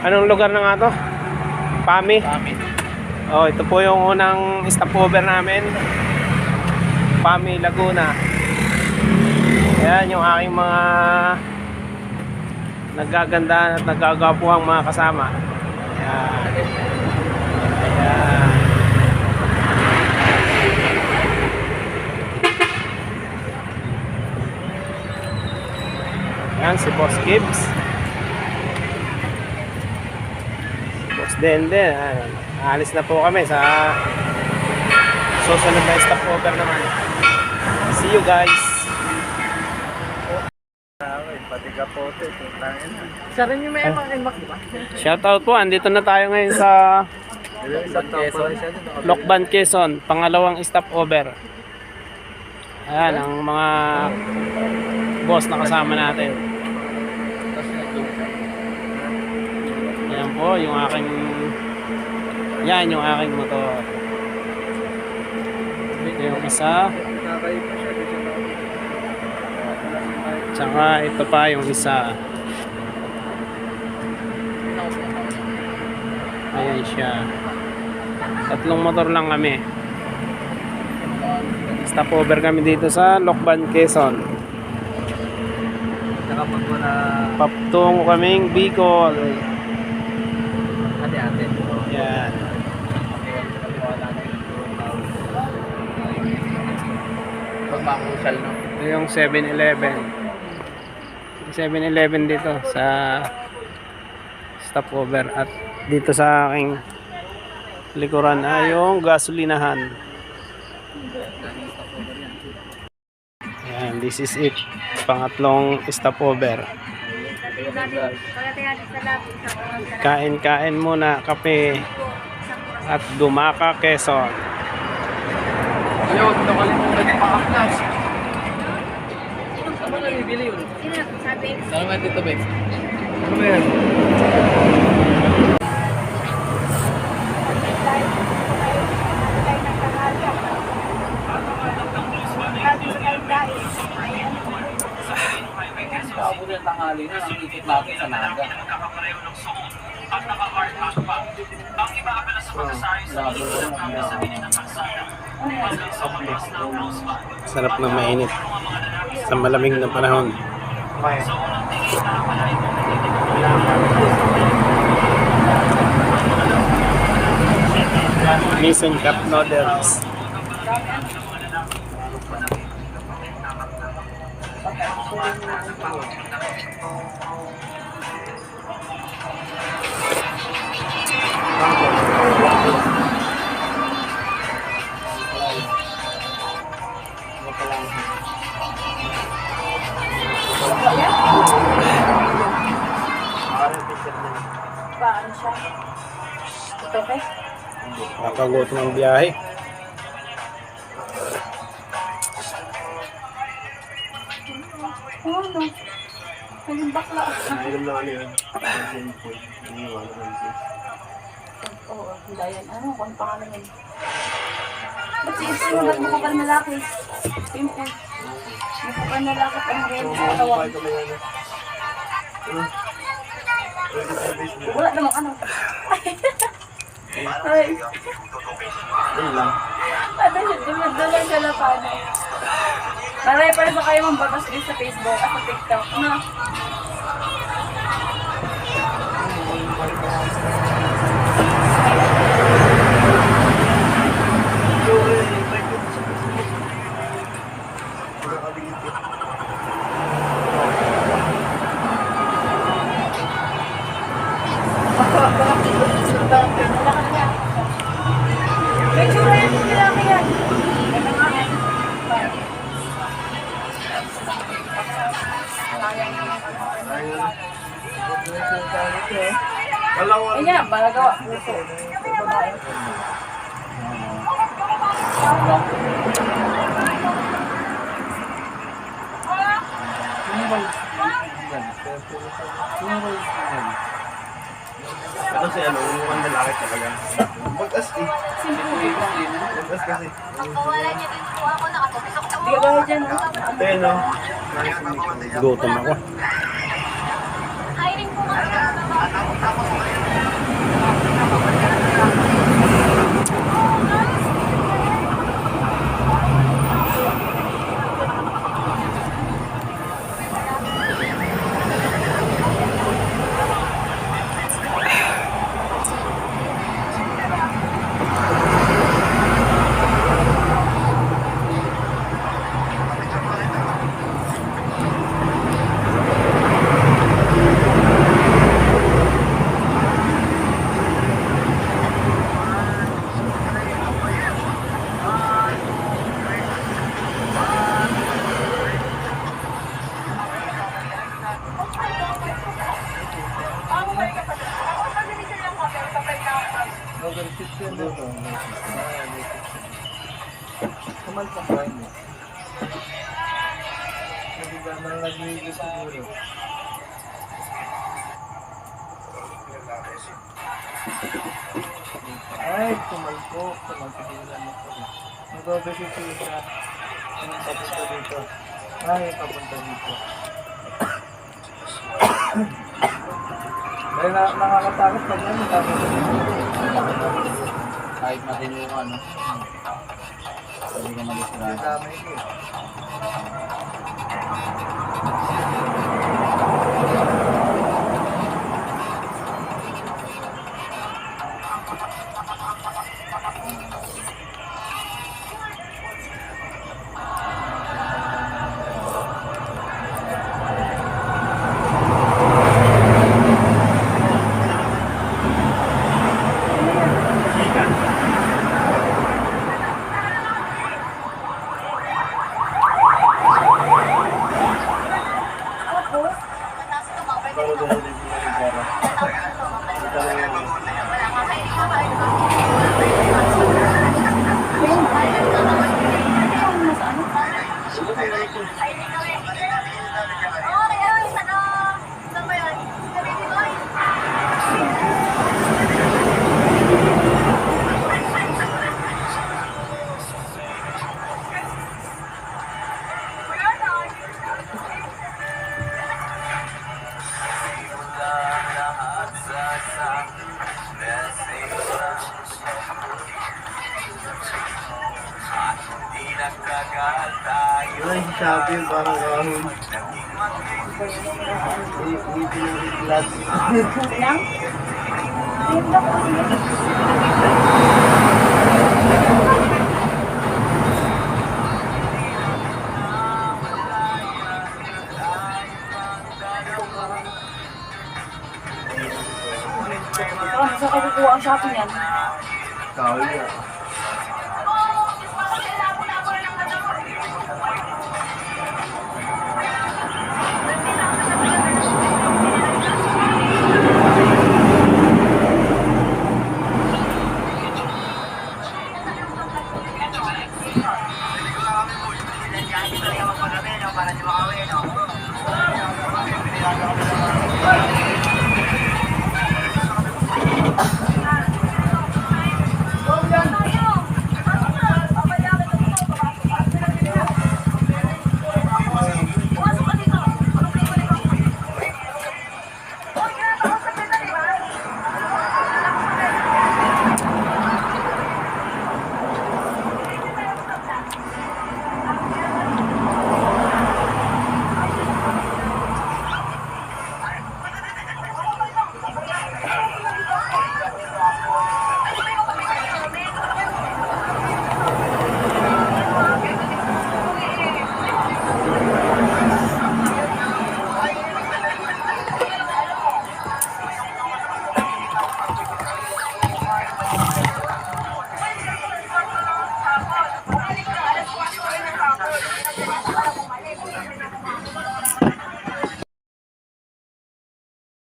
Anong lugar na nga to? Pami? Oh, ito po yung unang stopover namin. Pami, Laguna. Ayan yung aking mga naggaganda at naggagapuhang mga kasama. Ayan. Ayan. Ayan si Boss Gibbs. Dende, alis na po kami sa susunod na stopover naman. See you guys. Pati kapote, putangin na. Siya rin yung may emak, di ba? Shoutout po, andito na tayo ngayon sa Lokban, Quezon, pangalawang stopover. Ayan ang mga boss na kasama natin. Ayan po yung aking motor. Ito yung isa. Tsaka ito pa yung isa. Ayan siya. Tatlong motor lang kami. Stopover kami dito sa Lokban, Quezon. Patungo kaming Bicol. Ate-ate. Yan. Pagmakusal, no? Ito yung 7-Eleven. 7-Eleven dito sa stopover. At dito sa aking likuran ay yung gasolinahan. Yan, this is it. Pangatlong stopover. Kain-kain muna, kape. At Gumaka, Quezon. Ayun, ito kalimutan yung pakaklas. Saan ba nabibili yun? Sabi. Saan nga dito, Bex? Ano ba yan? Kabo ng tanghali na, ang ikot natin sa Naga. Sarap na mainit sa malamig na panahon. Mission cup noodles. Paano siya? Ito, okay? Makagutom ang biyahe. Oh, no. Naging bakla. Ayun na ano yun. Oo, Dayan. Ano, kung pangalan yun? Ba't si Ito yung ba't mukha pa ng lalaki? Pimple. Mukha pa ng lalaki. Ano kaya sa katawan? Wala namang ano. Ay. Ayun lang. Ano siya? Dumadala siya na paano. Maray pa rin ba kayo mong batas din sa Facebook at sa TikTok? Ano? May tsura yan, hindi lang yan. Ito nga yan. Ay nga, balagawa. Babae. Kasi ano, umukhang lalaki talaga. Magkas eh. Magkas kasi. Hindi ka ba dyan? Ito yun, no? Gutom ako. Hiring po nga. Kamal pa kain mo. Hindi ba naman nag-iigil siguro? Ay, tumalpo. Tumalpigilan mo ko. Nag-overshoot siya. Anong papunta dito? Ay, papunta dito. Dahil nakakatakot pag yan. Kahit matino yung ano. Hindi ka mag-isra. Dami ito eh. Ay, sabi yung parang kahon. Hindi pinag-glass. Lang? Ayun lang po siya. Saan ka kukuha ang shopping yan? Kahoy yan.